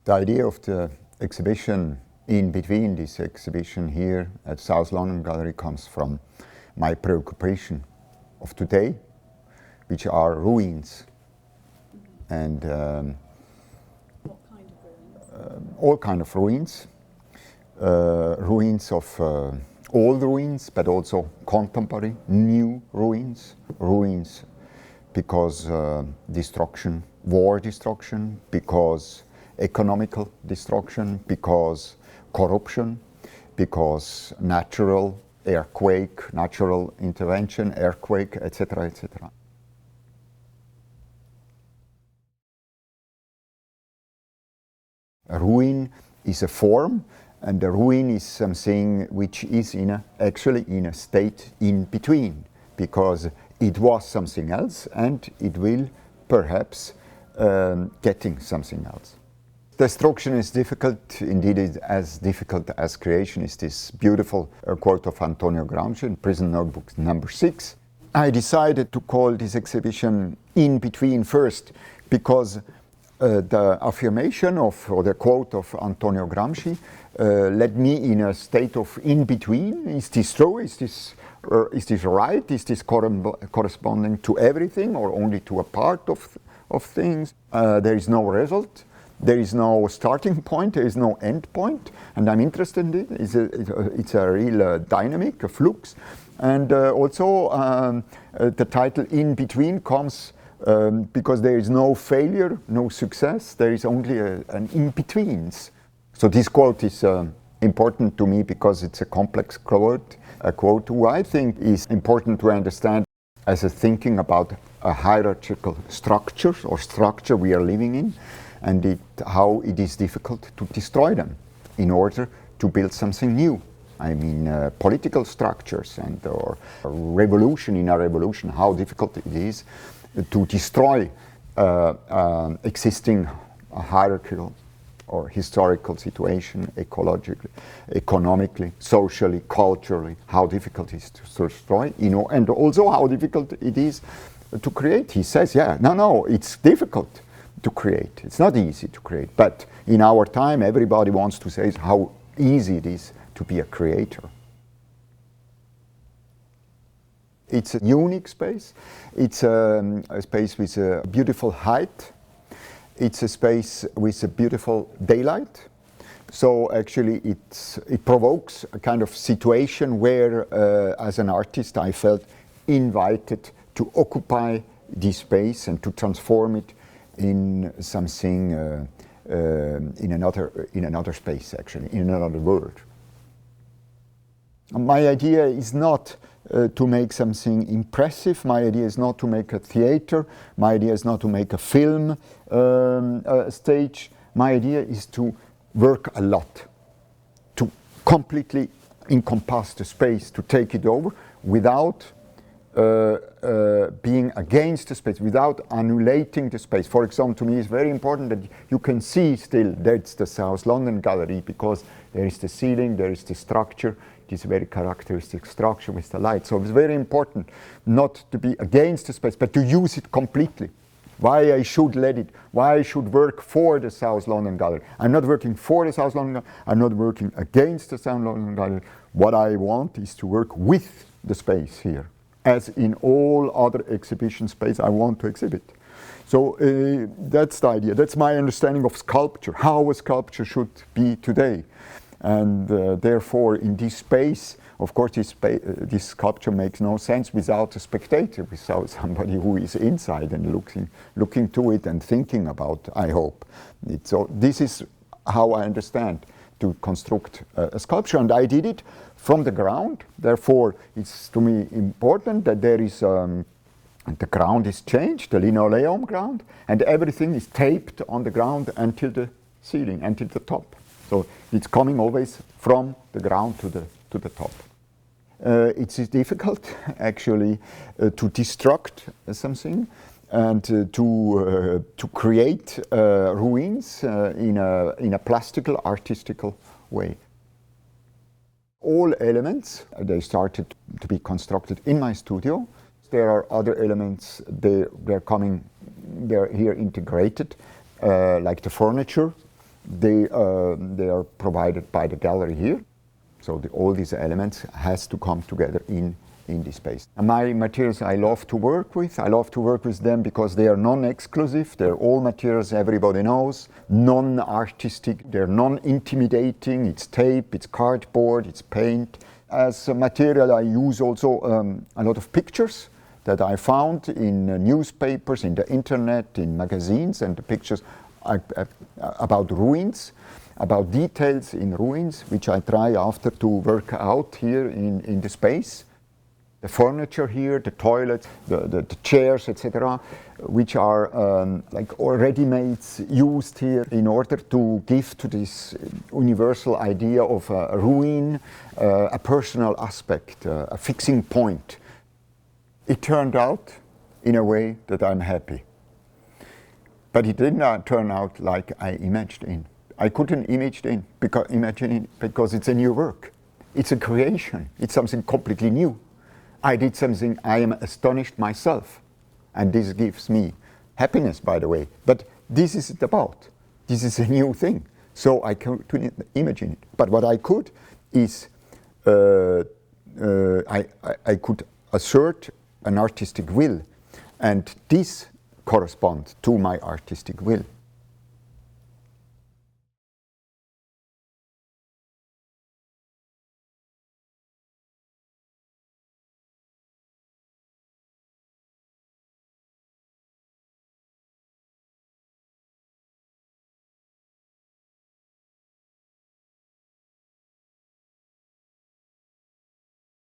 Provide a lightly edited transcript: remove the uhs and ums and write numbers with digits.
The idea of the exhibition in between this exhibition here at South London Gallery comes from my preoccupation of today, which are ruins. And what kind of ruins? All kind of ruins. Ruins of old ruins, but also contemporary, new ruins. Ruins because destruction, war destruction, because economical destruction, because corruption, because natural earthquake, natural intervention, earthquake, etc., etc. A ruin is a form, and a ruin is something which is actually in a state in between, because it was something else and it will perhaps getting something else. Destruction is difficult, indeed it's as difficult as creation, is this beautiful quote of Antonio Gramsci in Prison Notebook number 6. I decided to call this exhibition In Between first because the affirmation of, or the quote of Antonio Gramsci led me in a state of in-between. Is this true? Is this right? Is this corresponding to everything or only to a part of things? There is no result. There is no starting point. There is no end point. And I'm interested in it. It's a real dynamic, a flux. And also the title In Between comes because there is no failure, no success. There is only an in-betweens. So this quote is important to me because it's a complex quote, a quote who I think is important to understand as a thinking about a hierarchical structure or structure we are living in, and how it is difficult to destroy them in order to build something new. I mean, political structures and or revolution in a revolution, how difficult it is to destroy existing hierarchical or historical situation, ecologically, economically, socially, culturally, how difficult it is to destroy, and also how difficult it is to create. He says, yeah, no, it's difficult to create. It's not easy to create. But in our time, everybody wants to say how easy it is to be a creator. It's a unique space. It's a space with a beautiful height. It's a space with a beautiful daylight. So actually it provokes a kind of situation where, as an artist, I felt invited to occupy this space and to transform it in something, in another space, actually, in another world. My idea is not to make something impressive. My idea is not to make a theater. My idea is not to make a film stage. My idea is to work a lot, to completely encompass the space, to take it over without being against the space, without annulating the space. For example, to me it's very important that you can see still that's the South London Gallery, because there is the ceiling, there is the structure, this very characteristic structure with the light. So it's very important not to be against the space, but to use it completely. Why I should let it, why I should work for the South London Gallery. I'm not working for the South London Gallery, I'm not working against the South London Gallery. What I want is to work with the space here. As in all other exhibition space I want to exhibit. So that's the idea, that's my understanding of sculpture, how a sculpture should be today. And therefore in this space, of course this sculpture makes no sense without a spectator, without somebody who is inside and looking to it and thinking about, I hope. So this is how I understand to construct a sculpture, and I did it from the ground. Therefore it's to me important that there is the ground is changed, the linoleum ground, and everything is taped on the ground until the ceiling, until the top. So it's coming always from the ground to the top. It's difficult actually to destruct something and to create ruins in a plastical, artistical way. All elements, they started to be constructed in my studio. There are other elements, they're here integrated, like the furniture. they are provided by the gallery here. So all these elements has to come together in this space. And my materials I love to work with. I love to work with them because they are non-exclusive. They're all materials everybody knows, non-artistic, they're non-intimidating. It's tape, it's cardboard, it's paint. As a material I use also a lot of pictures that I found in newspapers, in the internet, in magazines, and the pictures about ruins, about details in ruins, which I try after to work out here in the space. The furniture here, the toilets, the chairs, etc., which are like ready-mades used here in order to give to this universal idea of a ruin, a personal aspect, a fixing point. It turned out in a way that I'm happy. But it did not turn out like I imagined it. I couldn't imagine it because it's a new work. It's a creation. It's something completely new. I did something I am astonished myself. And this gives me happiness, by the way. But this is it about. This is a new thing. So I couldn't imagine it. But what I could is I could assert an artistic will. And this corresponds to my artistic will.